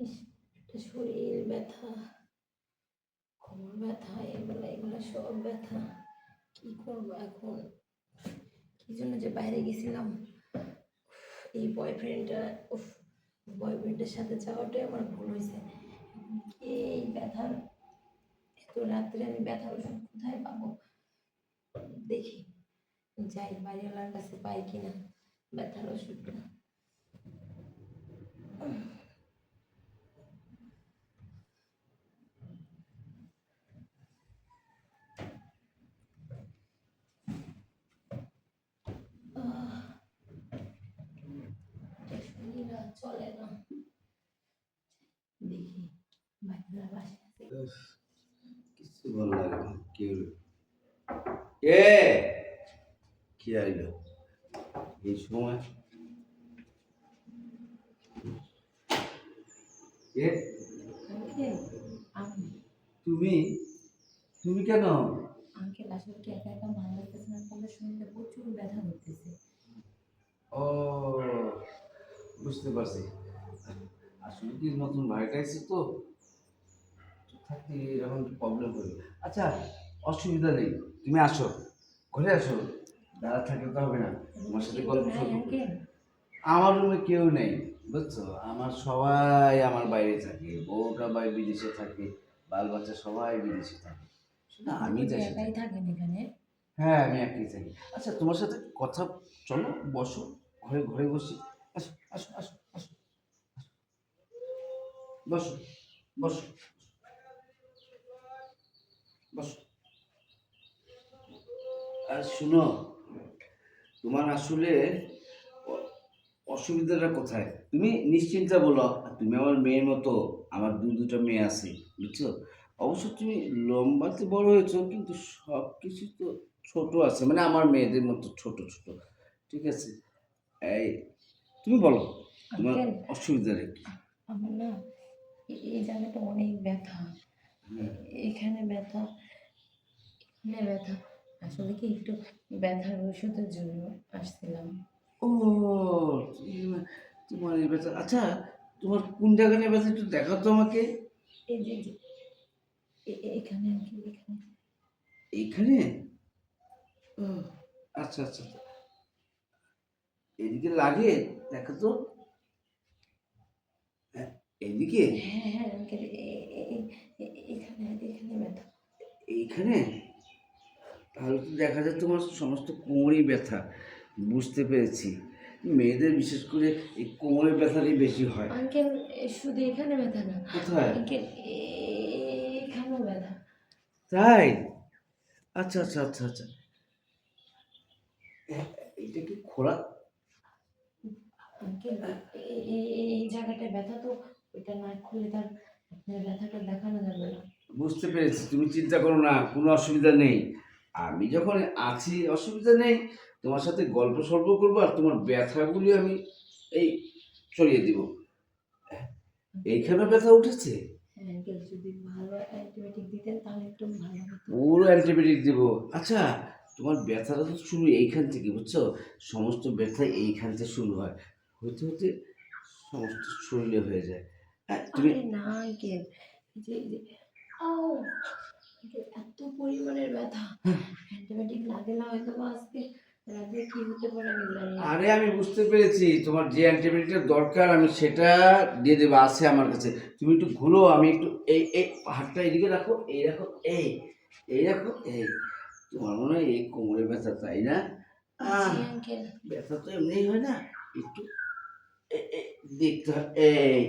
ইস! একটা শরীর ব্যথা, কোমর ব্যথা, এগুলা সব ব্যথা। কি করবো এখন? কি জন্য যে বাইরে গেছিলাম? এই বয়ফ্রেন্ডটা, উফ! বয়ফ্রেন্ডের সাথে যাওয়াটাই আমার ভুল হয়েছে। এই ব্যথার, এত রাত্রে আমি ব্যথার ওষুধ কোথায় পাবো? দেখি, যাই বাড়িওয়ালার কাছে পাই কিনা ব্যথার ওষুধটা। শরীর আর চলে না। দেখি বাড়িওয়ালার বাসায় আছে। কিছু ভালো লাগে না। কে কি আইলো এই সময়? কে? আঙ্কেল, আমি। তুমি তুমি কেন? আঙ্কেল আসলে কি একা একা ভালো লাগতেছে না, আপনাদের শরীরে প্রচুর ব্যথা করতেছে। ও, বুঝতে পারছি। আসলে কি নতুন বাড়িটা এসেছে তো থাকতে এরকম প্রবলেম হবে। আচ্ছা, অসুবিধা নেই, তুমি আসো, ঘরে আসো। দাদা থাকলে তো হবে না, তোমার সাথে কেউ গল্প নাই সল্প করি। আঙ্কেল? আমার রুমে কেউ নেই, বুঝছো? আমার সবাই আমার বাইরে থাকে, বউটা বিদেশে থাকে, বাল বাচ্চা সবাই বিদেশে থাকে, শুধু আপনি আমি কি দেশে একাই থাকি। থাকেন এখানে? হ্যাঁ, আমি একই থাকি। আচ্ছা, তোমার সাথে কথা, চলো বসো, ঘরে ঘরে বসি। আসো আসো আসো আসো, বসো বসো বসো। আর শুনো, তোমার আসলে অ- অসুবিধাটা কোথায়? তুমি নিশ্চিন্তে বলো। আর তুমি আমার মেয়ের মতো, আমার দুটো মেয়ে আছে, বুঝছো? অবশ্য তুমি লম্বাতে বড় হয়েছো, কিন্তু সব কিছু তো ছোট আছে, মানে আমার মেয়েদের মতো ছোট ছোট। ঠিক আছে, এই তুমি বলো, তোমার আঙ্কেল, অসুবিধাটা কি? আমার না এই জায়গাটা অনেক ব্যথা। হুম। এখানে ব্যথা, এখানে ব্যথা। আসলে কি একটু ব্যথার ওষুধের জন্য আসছিলাম। ও, তোমার এই ব্যথা, আচ্ছা, তোমার কোন জায়গাটা ব্যথা একটু দেখাও তো আমাকে। এই যে এখানে আঙ্কেল, এখানে। এইখানে? ও, আচ্ছা আচ্ছা আচ্ছা। এদিকে লাগে, দেখো তো। হ্যাঁ, এদিকে? হ্যাঁ হ্যাঁ আঙ্কেল, এখানে এখানে ব্যথা। এইখানে? তাহলে তো দেখা যায় তোমার সমস্ত কোমরেই ব্যথা। বুঝতে পেরেছি, মেয়েদের বিশেষ করে এই কোমরের ব্যথাটাই বেশি হয়। আঙ্কেল, শুধু এখানে ব্যথা না কোথায়? আঙ্কেল, এখানেও ব্যথা। তাই? আচ্ছা আচ্ছা আচ্ছা আচ্ছা। এটা কি খোলা? আঙ্কেল, এই জায়গাটায় ব্যথা তো, ওইটা না খুলে তার আপনার ব্যথাটা দেখানো যাবে না। বুঝতে পেরেছি, তুমি চিন্তা করো না, কোনো অসুবিধা নেই। আমি যখন আছি, অসুবিধা নেই। তোমার সাথে গল্প সল্প করবো, আর তোমার ব্যথাগুলি আমি এই সরিয়ে দিব। এইখানে ব্যথা উঠেছে? হ্যাঁ আঙ্কেল, যদি ভালো অ্যান্টিবায়োটিক দিতেন তাহলে একটু ভালো হতো। পুরো অ্যান্টিবায়োটিক দিব। আচ্ছা, তোমার ব্যথাটা তো শুরু এইখান থেকে, বুঝছো? সমস্ত ব্যথা এইখান থেকে শুরু হয়, হতে হতে সমস্ত শরীরে হয়ে যায়। হ্যাঁ, তুমি আরে না আঙ্কেল, এই যে আও আঙ্কেল, এত পরিমাণের ব্যথা, অ্যান্টিবায়োটিক না দিলে হয়তো বা আজকে রাতে কি হতে পারে আমি জানি না। আরে আমি বুঝতে পেরেছি, তোমার যে অ্যান্টিবায়োটিকটা দরকার আমি সেটা দিয়ে দেবো, আছে আমার কাছে। তুমি একটু ঘুরো, আমি একটু এই এই হাতটা এদিকে রাখো, এই রাখো, এই এই রাখো, এই। তোমার মনে হয় এই কোমরে ব্যথা, তাই না? জি আহ, আঙ্কেল। ব্যথা তো এমনিই হয় না, একটু দেখতে হয়, এই